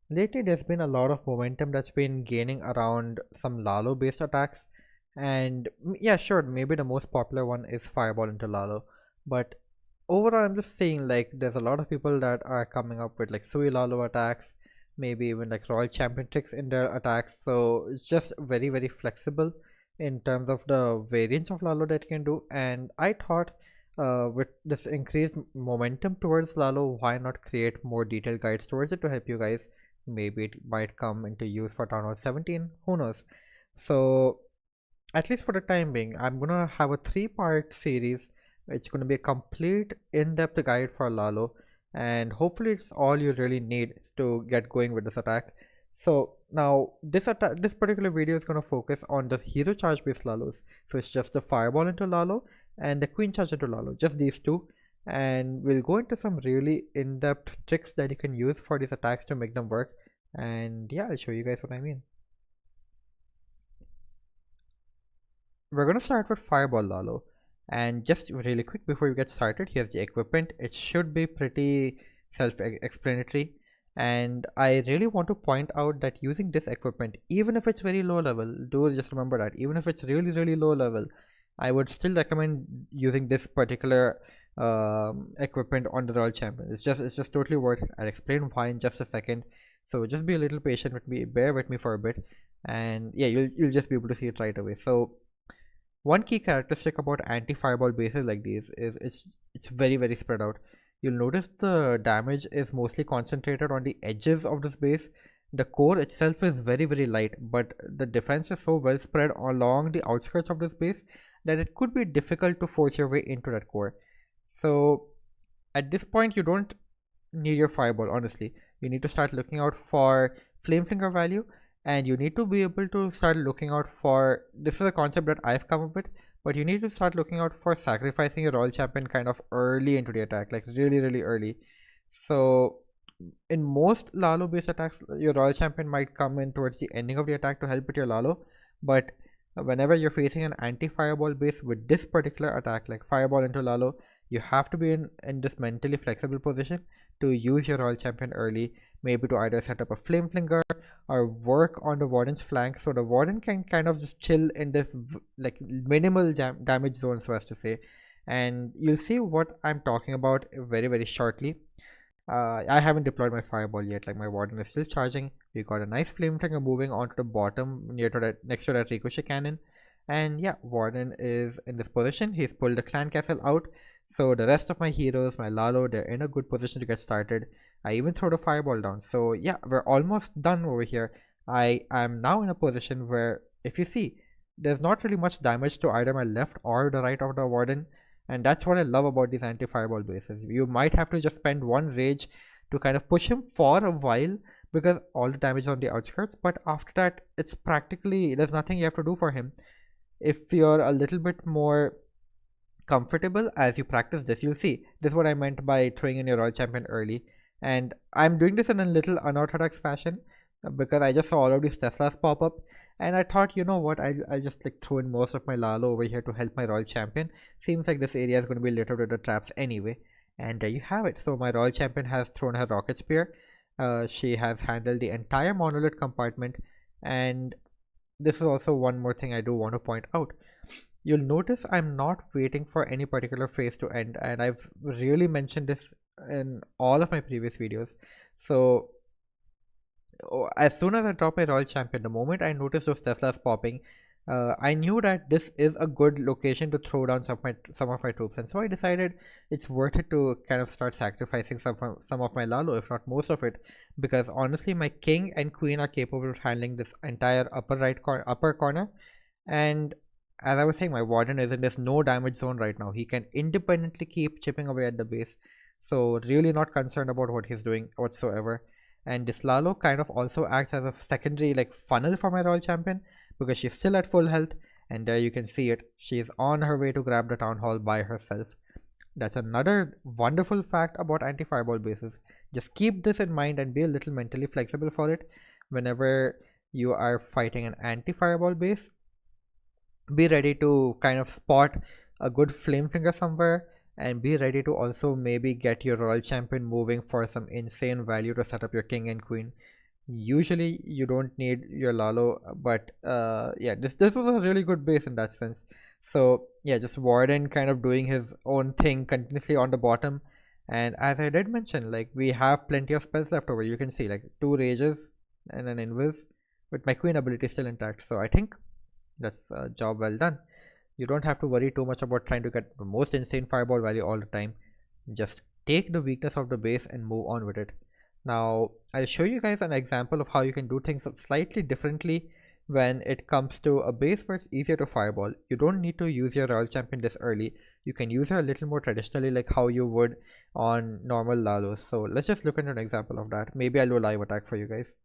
Lately, there's been a lot of momentum that's been gaining around some Lalo based attacks. And yeah, sure, maybe the most popular one is Fireball into Lalo. But overall, I'm just saying like there's a lot of people that are coming up with like Sui Lalo attacks, maybe even like Royal Champion tricks in their attacks. So it's just very, very flexible in terms of the variants of Lalo that you can do. And I thought with this increased momentum towards Lalo, why not create more detailed guides towards it to help you guys. Maybe it might come into use for Town Hall 17, who knows. So at least for the time being, I'm gonna have a three-part series. It's gonna be a complete in-depth guide for Lalo, and hopefully it's all you really need to get going with this attack. So now this particular video is gonna focus on the hero charge based Lalos. So it's just the fireball into Lalo and the queen charge into Lalo, just these two. And we'll go into some really in-depth tricks that you can use for these attacks to make them work. And yeah, I'll show you guys what I mean. We're gonna start with Fireball Lalo, and just really quick before we get started, here's the equipment. It should be pretty self-explanatory, and I really want to point out that using this equipment, even if it's very low level, do just remember that even if it's really low level, I would still recommend using this particular equipment on the Royal Champion. It's just totally worth it. I'll explain why in just a second. So just be a little patient with me, bear with me for a bit, and yeah, you'll just be able to see it right away. So one key characteristic about anti-fireball bases like these is it's very spread out. You'll notice the damage is mostly concentrated on the edges of this base. The core itself is very light, but the defense is so well spread along the outskirts of this base that it could be difficult to force your way into that core. So at this point you don't need your fireball, honestly. You need to start looking out for flame flinger value, and you need to be able to start looking out for, this is a concept that I've come up with, but you need to start looking out for sacrificing your Royal Champion kind of early into the attack, like really early. So in most Lalo based attacks, your Royal Champion might come in towards the ending of the attack to help with your Lalo, but whenever you're facing an anti-fireball base with this particular attack, like Fireball into Lalo, you have to be in this mentally flexible position to use your Royal Champion early, maybe to either set up a Flame Flinger or work on the Warden's flank, so the Warden can kind of just chill in this like minimal damage zone, so as to say. And you'll see what I'm talking about very shortly. I haven't deployed my fireball yet, like my Warden is still charging. We got a nice flame trigger moving onto the bottom near to that, next to that ricochet cannon. And yeah, Warden is in this position. He's pulled the clan castle out, so the rest of my heroes, my Lalo, they're in a good position to get started. I even throw the fireball down. So yeah, we're almost done over here. I am now in a position where, if you see, there's not really much damage to either my left or the right of the Warden, and that's what I love about these anti-fireball bases. You might have to just spend one rage to kind of push him for a while because all the damage is on the outskirts, but after that it's practically, there's nothing you have to do for him. If you're a little bit more comfortable as you practice this, you'll see this is what I meant by throwing in your Royal Champion early. And I'm doing this in a little unorthodox fashion because I just saw all of these Teslas pop up, and I thought, you know what, I'll just like throw in most of my Lalo over here to help my Royal Champion. Seems like this area is going to be littered with the traps anyway. And there you have it. So my Royal Champion has thrown her Rocket Spear. She has handled the entire monolith compartment, and this is also one more thing I do want to point out. You'll notice I'm not waiting for any particular phase to end, and I've really mentioned this in all of my previous videos. So as soon as I drop my Royal Champion, the moment I noticed those Teslas popping, I knew that this is a good location to throw down some of my troops, and so I decided it's worth it to kind of start sacrificing some of my Lalo, if not most of it, because honestly, my king and queen are capable of handling this entire upper corner. And as I was saying, my Warden is in this no damage zone right now. He can independently keep chipping away at the base, so really not concerned about what he's doing whatsoever. And this Lalo kind of also acts as a secondary like funnel for my Royal Champion because she's still at full health, and there you can see it. She's on her way to grab the town hall by herself. That's another wonderful fact about anti-fireball bases. Just keep this in mind and be a little mentally flexible for it. Whenever you are fighting an anti-fireball base, be ready to kind of spot a good flame finger somewhere, and be ready to also maybe get your Royal Champion moving for some insane value to set up your king and queen. Usually you don't need your Lalo, but yeah, this was a really good base in that sense. So yeah, just Warden kind of doing his own thing continuously on the bottom. And as I did mention, like we have plenty of spells left over. You can see like two rages and an invis with my queen ability still intact. So I think that's a job well done. You don't have to worry too much about trying to get the most insane fireball value all the time. Just take the weakness of the base and move on with it. Now, I'll show you guys an example of how you can do things slightly differently when it comes to a base where it's easier to fireball. You don't need to use your Royal Champion this early. You can use her a little more traditionally, like how you would on normal Lalos. So let's just look at an example of that. Maybe I'll do a live attack for you guys.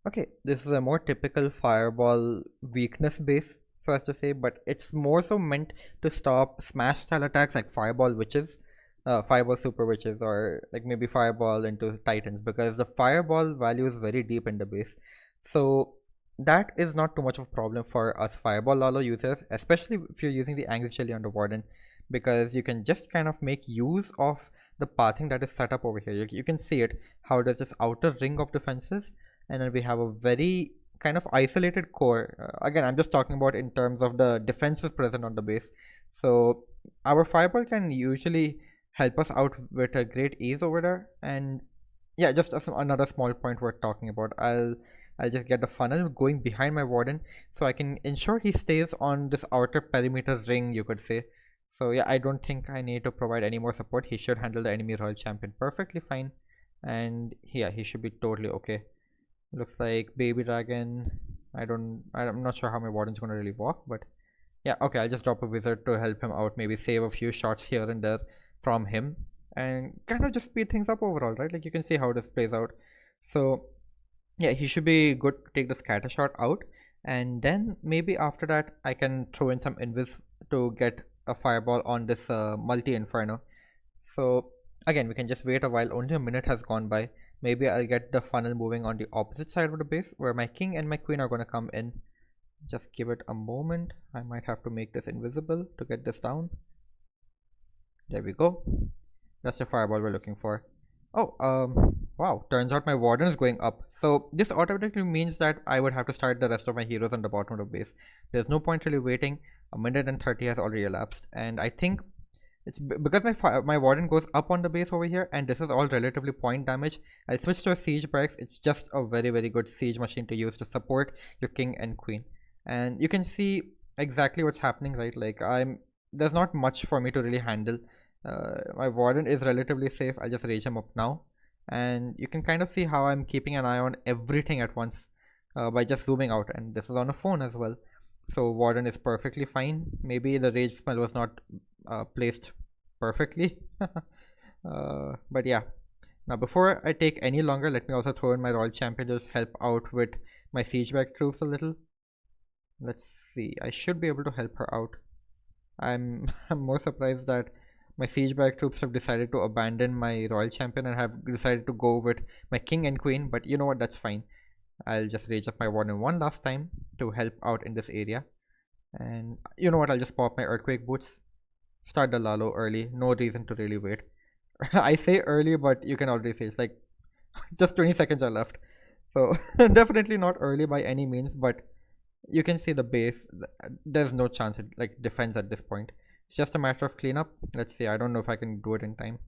Okay, this is a more typical fireball weakness base, so as to say, but it's more so meant to stop smash style attacks like fireball witches, fireball super witches, or like maybe fireball into titans, because the fireball value is very deep in the base. So that is not too much of a problem for us fireball Lalo users, especially if you're using the angry chili on the warden, because you can just kind of make use of the pathing that is set up over here. You can see it, how does this outer ring of defenses, and then we have a very kind of isolated core. Again, I'm just talking about in terms of the defenses present on the base. So our fireball can usually help us out with a great ease over there. And yeah, just as another small point worth talking about, I'll just get the funnel going behind my warden so I can ensure he stays on this outer perimeter ring, you could say. So yeah, I don't think I need to provide any more support. He should handle the enemy royal champion perfectly fine, and yeah, he should be totally okay. Looks like baby dragon. I'm not sure how my warden's gonna really walk, but yeah, okay, I'll just drop a wizard to help him out, maybe save a few shots here and there from him, and kind of just speed things up overall, right? Like you can see how this plays out. So yeah, he should be good to take the scatter shot out, and then maybe after that I can throw in some invis to get a fireball on this multi inferno. So again, we can just wait a while. Only a minute has gone by. Maybe I'll get the funnel moving on the opposite side of the base where my king and my queen are going to come in. Just give it a moment. I might have to make this invisible to get this down. There we go. That's the fireball we're looking for. Oh, wow, turns out my warden is going up. So this automatically means that I would have to start the rest of my heroes on the bottom of the base. There's no point really waiting. A minute and 30 has already elapsed, and I think it's because my warden goes up on the base over here, and this is all relatively point damage. I'll switch to a siege barracks. It's just a very good siege machine to use to support your king and queen. And you can see exactly what's happening, right? Like there's not much for me to really handle. My warden is relatively safe. I'll just rage him up now, and you can kind of see how I'm keeping an eye on everything at once by just zooming out. And this is on a phone as well, so warden is perfectly fine. Maybe the rage spell was not placed perfectly. But yeah, now before I take any longer, let me also throw in my royal champion to just help out with my siegeback troops a little. Let's see, I should be able to help her out. I'm more surprised that my siegeback troops have decided to abandon my royal champion and have decided to go with my king and queen, but you know what, that's fine. I'll just rage up my warden one last time to help out in this area. And you know what, I'll just pop my earthquake boots, start the Lalo early. No reason to really wait. I say early, but you can already say it's like just 20 seconds are left. So definitely not early by any means, but you can see the base. There's no chance it like defends at this point. It's just a matter of cleanup. Let's see. I don't know if I can do it in time.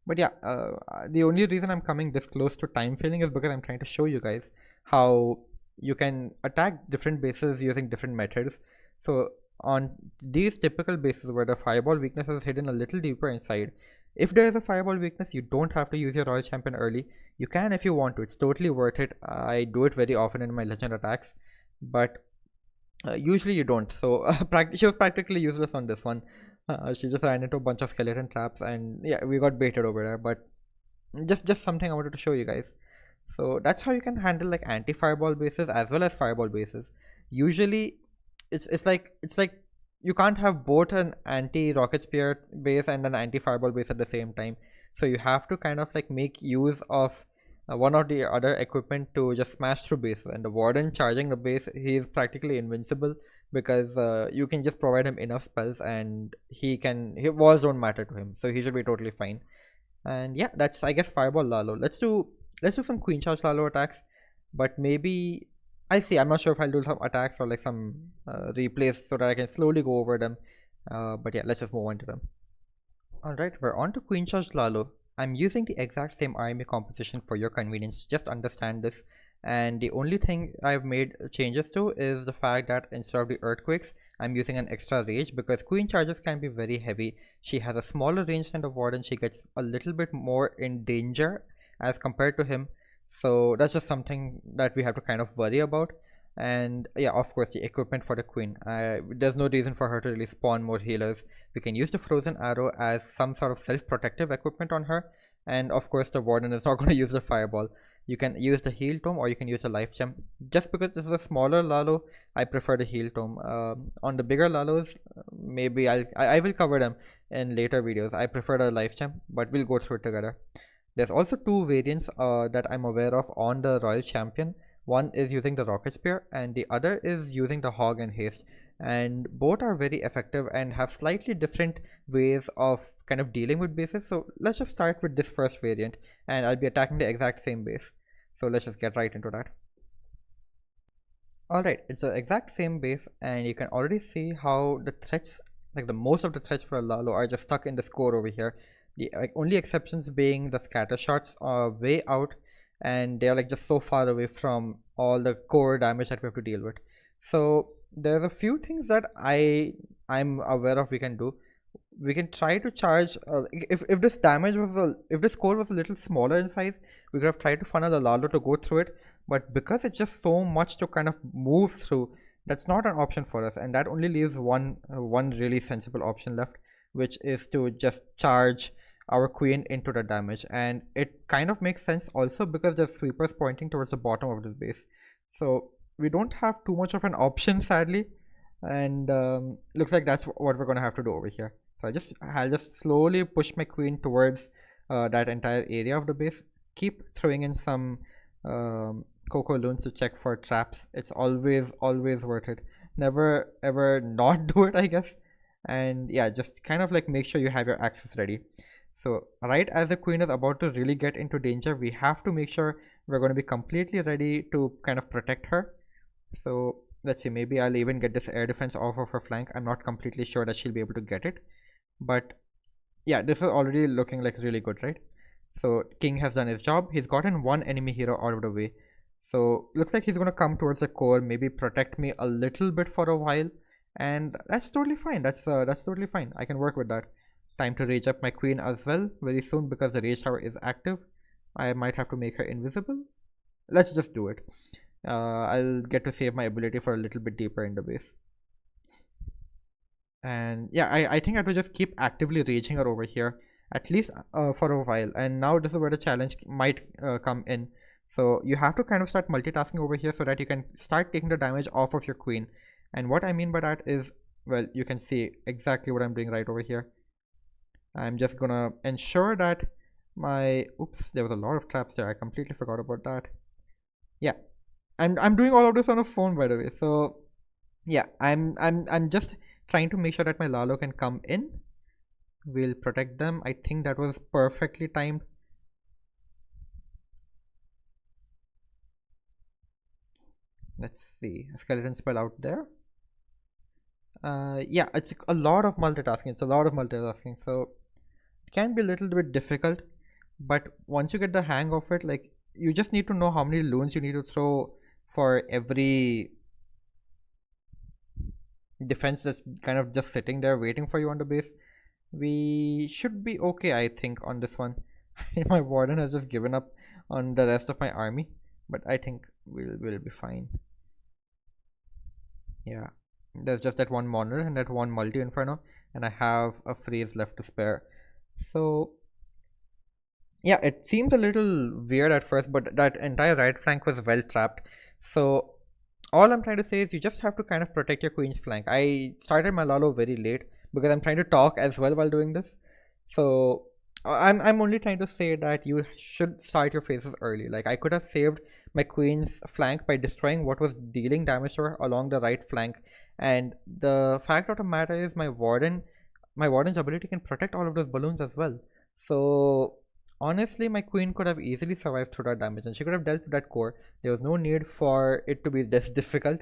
But yeah, the only reason I'm coming this close to time filling is because I'm trying to show you guys how you can attack different bases using different methods. So on these typical bases where the fireball weakness is hidden a little deeper inside, if there is a fireball weakness, you don't have to use your royal champion early. You can if you want to. It's totally worth it. I do it very often in my legend attacks, but usually you don't. So she was practically useless on this one. She just ran into a bunch of skeleton traps, and yeah, we got baited over there. But just something I wanted to show you guys. So that's how you can handle like anti-fireball bases as well as fireball bases. Usually it's like you can't have both an anti-rocket spear base and an anti-fireball base at the same time. So you have to kind of like make use of one or the other equipment to just smash through bases. And the warden charging the base, he is practically invincible because you can just provide him enough spells and his walls don't matter to him, so he should be totally fine. And yeah, that's I guess Fireball Lalo. Let's do some Queen Charge Lalo attacks, but maybe I see. I'm not sure if I'll do some attacks or like some replays so that I can slowly go over them. But yeah, let's just move on to them. Alright, we're on to Queen Charge Lalo. I'm using the exact same army composition for your convenience, just understand this. And the only thing I've made changes to is the fact that instead of the earthquakes, I'm using an extra rage because Queen Charges can be very heavy. She has a smaller range than the Warden, she gets a little bit more in danger as compared to him. So that's just something that we have to kind of worry about. And yeah, of course, the equipment for the Queen. There's no reason for her to really spawn more healers. We can use the frozen arrow as some sort of self-protective equipment on her, and of course the warden is not going to use the fireball. You can use the heal tome or you can use a life gem. Just because this is a smaller Lalo, I prefer the heal tome. On the bigger Lalos, maybe I will cover them in later videos. I prefer the life gem, but we'll go through it together. There's also two variants that I'm aware of on the Royal Champion. One is using the Rocket Spear and the other is using the Hog and Haste, and both are very effective and have slightly different ways of kind of dealing with bases. So let's just start with this first variant, and I'll be attacking the exact same base. So let's just get right into that. Alright, it's the exact same base, and you can already see how the threats, like the most of the threats for Lalo, are just stuck in this core over here. The only exceptions being the scatter shots are way out, and they're like just so far away from all the core damage that we have to deal with. So there's a few things that I'm aware of we can do. We can try to charge if this damage was if this core was a little smaller in size, we could have tried to funnel a Lalo to go through it, but because it's just so much to kind of move through, that's not an option for us, and that only leaves one really sensible option left, which is to just charge our queen into the damage. And it kind of makes sense also because there's sweepers pointing towards the bottom of this base, so we don't have too much of an option, sadly. And looks like that's what we're gonna have to do over here. So I'll just slowly push my queen towards that entire area of the base. Keep throwing in some cocoa loons to check for traps. It's always worth it. Never ever not do it, I guess. And yeah, just kind of like make sure you have your axes ready. So right as the queen is about to really get into danger, we have to make sure we're going to be completely ready to kind of protect her. So let's see, maybe I'll even get this air defense off of her flank. I'm not completely sure that she'll be able to get it, but yeah, this is already looking like really good, right? So king has done his job. He's gotten one enemy hero out of the way, so looks like he's going to come towards the core, maybe protect me a little bit for a while, and that's totally fine. That's totally fine. I can work with that. Time to rage up my queen as well very soon because the rage tower is active. I might have to make her invisible. Let's just do it. I'll get to save my ability for a little bit deeper in the base. And yeah, I think I have to just keep actively raging her over here at least for a while. And now this is where the challenge might come in. So you have to kind of start multitasking over here so that you can start taking the damage off of your queen. And what I mean by that is, well, you can see exactly what I'm doing right over here. I'm just gonna ensure that my oops, there was a lot of traps there. I completely forgot about that. Yeah, I'm doing all of this on a phone, by the way. So yeah, I'm just trying to make sure that my Lalo can come in. We'll protect them. I think that was perfectly timed. Let's see, a skeleton spell out there. Yeah, it's a lot of multitasking. So it can be a little bit difficult, but once you get the hang of it, like, you just need to know how many loons you need to throw for every defense that's kind of just sitting there waiting for you on the base. We should be okay, I think, on this one. My warden has just given up on the rest of my army, but I think we'll be fine. Yeah, there's just that one monolith and that one multi inferno, and I have a freeze left to spare. So yeah, it seemed a little weird at first, but that entire right flank was well trapped. So all I'm trying to say is you just have to kind of protect your queen's flank. I started my Lalo very late because I'm trying to talk as well while doing this. So I'm only trying to say that you should start your phases early. Like, I could have saved my queen's flank by destroying what was dealing damage to her along the right flank. And the fact of the matter is my warden's ability can protect all of those balloons as well. So Honestly, my queen could have easily survived through that damage and she could have dealt with that core. There was no need for it to be this difficult.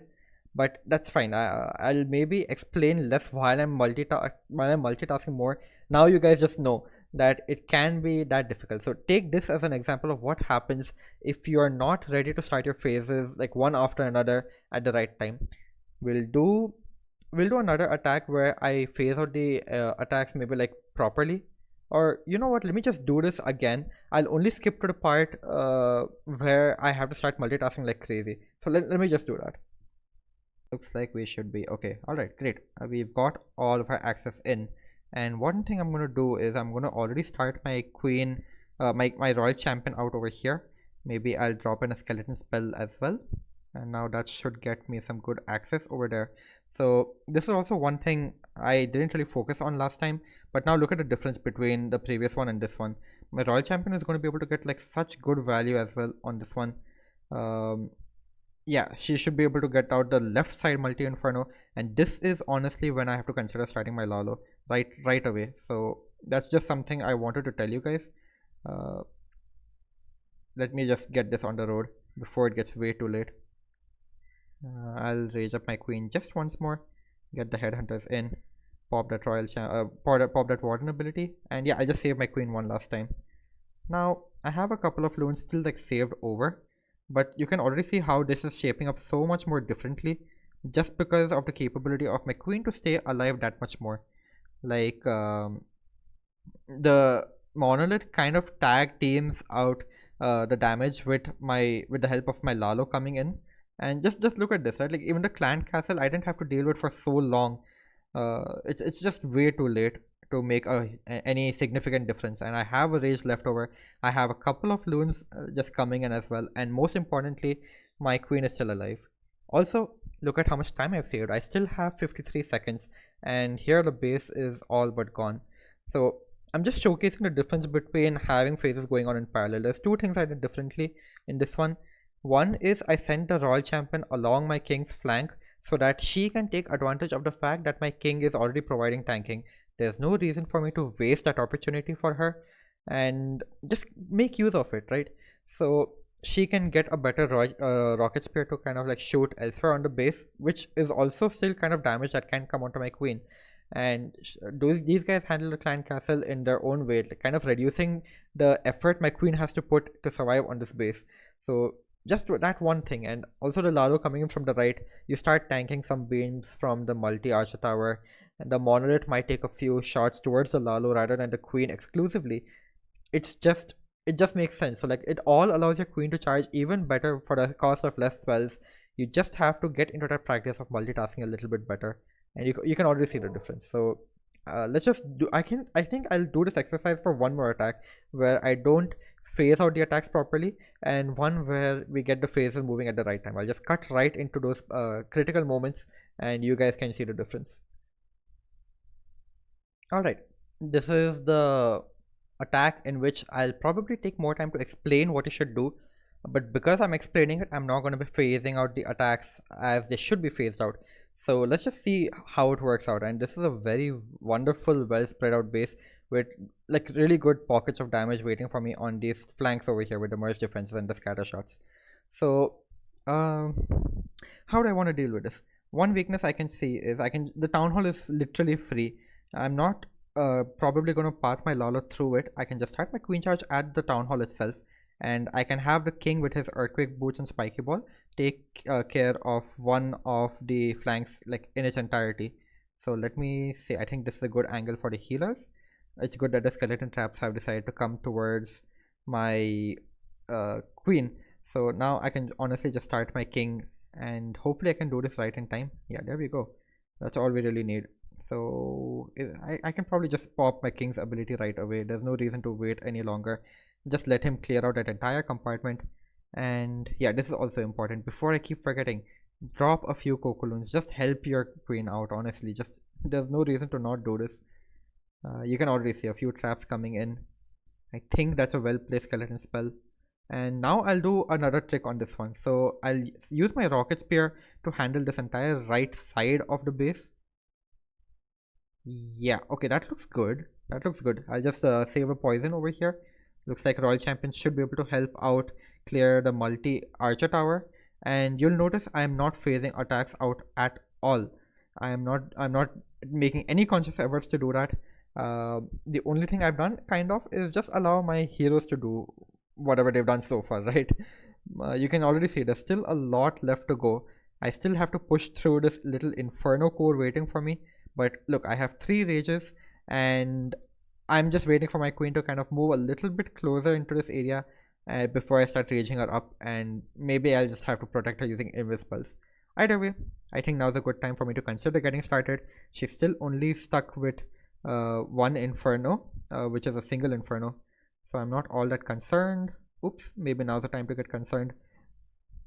But that's fine. I'll maybe explain less while I'm multitasking more. Now you guys just know that it can be that difficult. So take this as an example of what happens if you are not ready to start your phases like one after another at the right time. We'll do we'll do another attack where I phase out the attacks maybe like properly. Or you know what, let me just do this again. I'll only skip to the part where I have to start multitasking like crazy. So let me just do that. Looks like we should be okay. All right, great. We've got all of our access in. And one thing I'm going to do is I'm going to already start my queen, my royal champion out over here. Maybe I'll drop in a skeleton spell as well. And now that should get me some good access over there. So this is also one thing I didn't really focus on last time, but now look at the difference between the previous one and this one. My royal champion is going to be able to get like such good value as well on this one. Yeah, she should be able to get out the left side multi inferno, and this is honestly when I have to consider starting my Lalo right away. So that's just something I wanted to tell you guys. uh, let me just get this on the road before it gets way too late. I'll raise up my queen just once more, get the headhunters in, pop that pop that warden ability, and yeah, I just saved my queen one last time. Now I have a couple of loons still like saved over, but you can already see how this is shaping up so much more differently just because of the capability of my queen to stay alive that much more. Like the monolith kind of tag teams out the damage with the help of my Lalo coming in. And just look at this, right? Like even the clan castle I didn't have to deal with for so long. It's just way too late to make any significant difference, and I have a rage left over. I have a couple of loons just coming in as well, and most importantly my queen is still alive. Also look at how much time I've saved. I still have 53 seconds, and here the base is all but gone. So I'm just showcasing the difference between having phases going on in parallel. There's two things I did differently in this one. One is I sent the royal champion along my king's flank so that she can take advantage of the fact that my king is already providing tanking. There's no reason for me to waste that opportunity for her, and just make use of it, right? So she can get a better rocket spear to kind of like shoot elsewhere on the base, which is also still kind of damage that can come onto my queen. And these guys handle the clan castle in their own way, like kind of reducing the effort my queen has to put to survive on this base. So just that one thing, and also the Lalo coming in from the right, you start tanking some beams from the multi-archer tower, and the monolith might take a few shots towards the Lalo rather than the queen exclusively. It just makes sense. So like it all allows your queen to charge even better for the cost of less spells. You just have to get into that practice of multitasking a little bit better, and you can already see the difference. So let's just do I think I'll do this exercise for one more attack where I don't phase out the attacks properly, and one where we get the phases moving at the right time. I'll just cut right into those critical moments, and you guys can see the difference. Alright, this is the attack in which I'll probably take more time to explain what you should do, but because I'm explaining it, I'm not going to be phasing out the attacks as they should be phased out. So let's just see how it works out. And this is a very wonderful, well spread out base with like really good pockets of damage waiting for me on these flanks over here with the merge defenses and the scatter shots. So how do I want to deal with this? One weakness I can see is the town hall is literally free. I'm not probably going to pass my Lalo through it. I can just start my queen charge at the town hall itself, and I can have the king with his earthquake boots and spiky ball take care of one of the flanks like in its entirety. So let me see, I think this is a good angle for the healers. It's good that the skeleton traps have decided to come towards my queen. So now I can honestly just start my king, and hopefully I can do this right in time. Yeah, there we go. That's all we really need. So I can probably just pop my king's ability right away. There's no reason to wait any longer. Just let him clear out that entire compartment. And yeah, this is also important. Before I keep forgetting, drop a few Kokoloons. Just help your queen out, honestly. Just there's no reason to not do this. You can already see a few traps coming in. I think that's a well placed skeleton spell. And now I'll do another trick on this one. So I'll use my rocket spear to handle this entire right side of the base. Yeah, okay, that looks good. That looks good. I'll just save a poison over here. Looks like Royal Champion should be able to help out clear the multi archer tower. And you'll notice I am not phasing attacks out at all. I'm not making any conscious efforts to do that. The only thing I've done kind of is just allow my heroes to do whatever they've done so far, right? You can already see there's still a lot left to go. I still have to push through this little inferno core waiting for me. But look, I have 3 rages, and I'm just waiting for my queen to kind of move a little bit closer into this area before I start raging her up, and maybe I'll just have to protect her using invisibles. Either way, I think now's a good time for me to consider getting started. She's still only stuck with one inferno, which is a single inferno, so I'm not all that concerned. Oops, maybe now's the time to get concerned.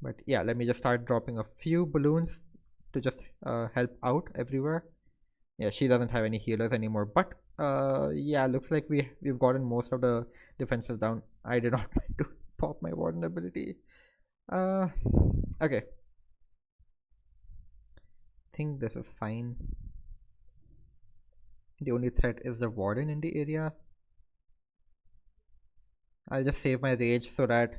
But yeah, let me just start dropping a few balloons to just help out everywhere. Yeah, she doesn't have any healers anymore, but yeah, looks like we've gotten most of the defenses down. I did not mean to pop my warden ability. uh okay, think this is fine. The only threat is the warden in the area. I'll just save my rage so that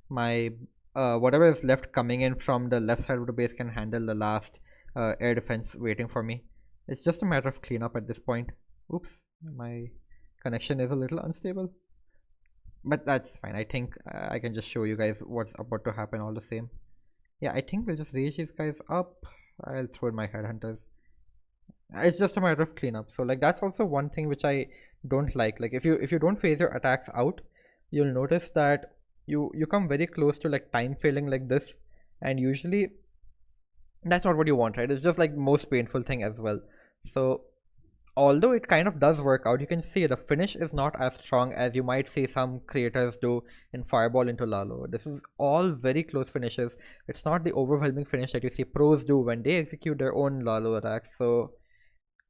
my whatever is left coming in from the left side of the base can handle the last air defense waiting for me. It's just a matter of cleanup at this point. Oops, my connection is a little unstable, but that's fine. I think I can just show you guys what's about to happen all the same. Yeah, I think we'll just rage these guys up. I'll throw in my headhunters. It's just a matter of cleanup. So like that's also one thing which I don't like. Like if you don't phase your attacks out, you'll notice that you come very close to like time failing like this, and usually that's not what you want, right? It's just like most painful thing as well. So although it kind of does work out, you can see the finish is not as strong as you might see some creators do in Fireball into Lalo. This is all very close finishes. It's not the overwhelming finish that you see pros do when they execute their own Lalo attacks. So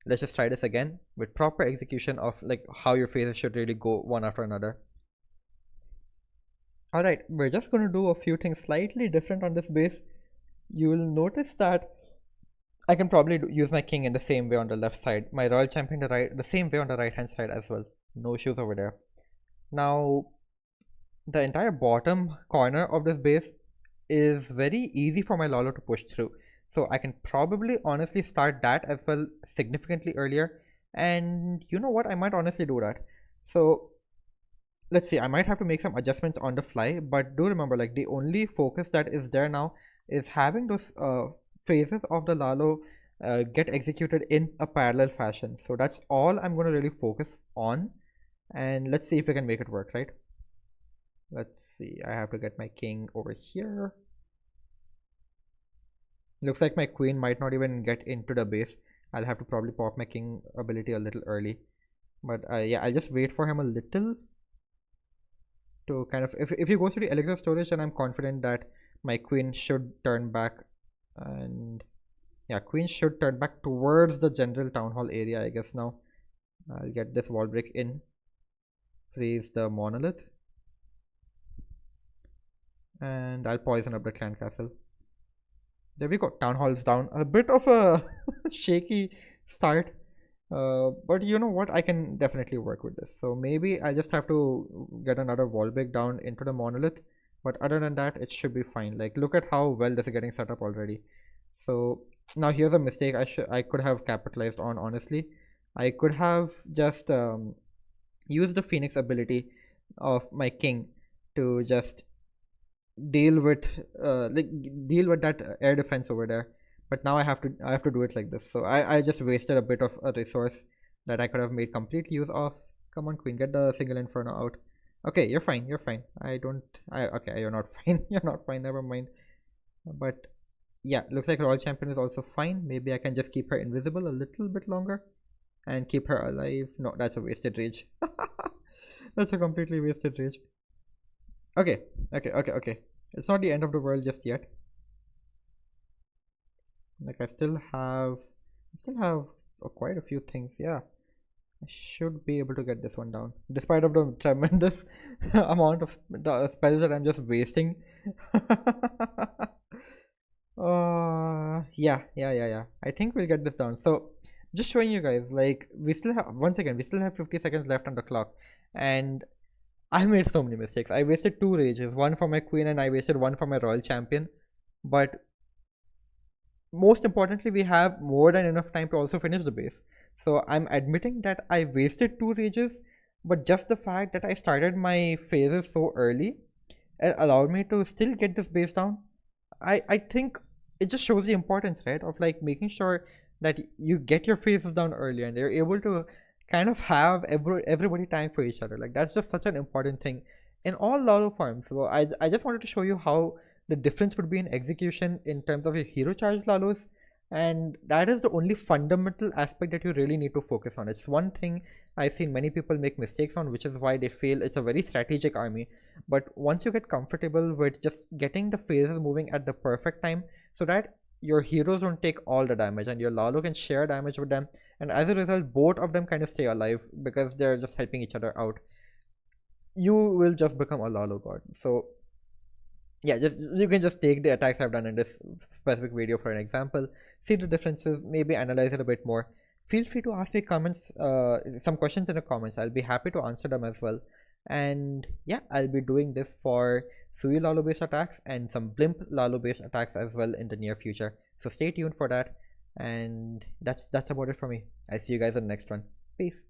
let's just try this again with proper execution of like how your phases should really go one after another. Alright, we're just going to do a few things slightly different on this base. You will notice that I can probably use my king in the same way on the left side, my royal champion the same way on the right hand side as well. No issues over there. Now, the entire bottom corner of this base is very easy for my Lalo to push through. So I can probably honestly start that as well significantly earlier. And you know what? I might honestly do that. So let's see, I might have to make some adjustments on the fly, but do remember, like, the only focus that is there now is having those phases of the Lalo get executed in a parallel fashion. So that's all I'm going to really focus on, and let's see if we can make it work, right? Let's see, I have to get my king over here. Looks like my queen might not even get into the base. I'll have to probably pop my king ability a little early, but yeah, I'll just wait for him a little to kind of, if he goes to the elixir storage, then I'm confident that my queen should turn back. And yeah, queen should turn back towards the general town hall area, I guess. Now I'll get this wall break in, freeze the monolith, and I'll poison up the clan castle. There we go, town hall is down. A bit of a shaky start, but you know what, I can definitely work with this. So maybe I just have to get another wall break down into the monolith, but other than that it should be fine. Like, look at how well this is getting set up already. So now here's a mistake I could have capitalized on. Honestly, I could have just used the phoenix ability of my king to just deal with that air defense over there, but now I have to do it like this. So I just wasted a bit of a resource that I could have made complete use of. Come on, queen, get the single inferno out. Okay, you're fine, okay, you're not fine. You're not fine, never mind. But yeah, looks like royal champion is also fine. Maybe I can just keep her invisible a little bit longer and keep her alive. No, that's a wasted rage. That's a completely wasted rage. Okay. It's not the end of the world just yet. Like, I still have quite a few things. Yeah, I should be able to get this one down, despite of the tremendous amount of spells that I'm just wasting. Yeah. I think we'll get this down. So, just showing you guys, like, we still have 50 seconds left on the clock, and I made so many mistakes. I wasted two rages, one for my queen and I wasted one for my royal champion. But most importantly, we have more than enough time to also finish the base. So I'm admitting that I wasted two rages, but just the fact that I started my phases so early, it allowed me to still get this base down. I think it just shows the importance, right, of like making sure that you get your phases down early and you're able to kind of have everybody time for each other. Like that's just such an important thing in all Lalo farms. So I just wanted to show you how the difference would be in execution in terms of your hero charge Lalos, and that is the only fundamental aspect that you really need to focus on. It's one thing I've seen many people make mistakes on, which is why they fail. It's a very strategic army, but once you get comfortable with just getting the phases moving at the perfect time so that your heroes don't take all the damage and your Lalo can share damage with them, and as a result both of them kind of stay alive because they're just helping each other out, you will just become a Lalo god. So yeah, just you can just take the attacks I've done in this specific video for an example, see the differences, maybe analyze it a bit more. Feel free to ask me comments, some questions in the comments. I'll be happy to answer them as well. And yeah, I'll be doing this for Sui Lalo based attacks and some Blimp Lalo based attacks as well in the near future. So stay tuned for that. And that's about it for me. I'll see you guys in the next one. Peace.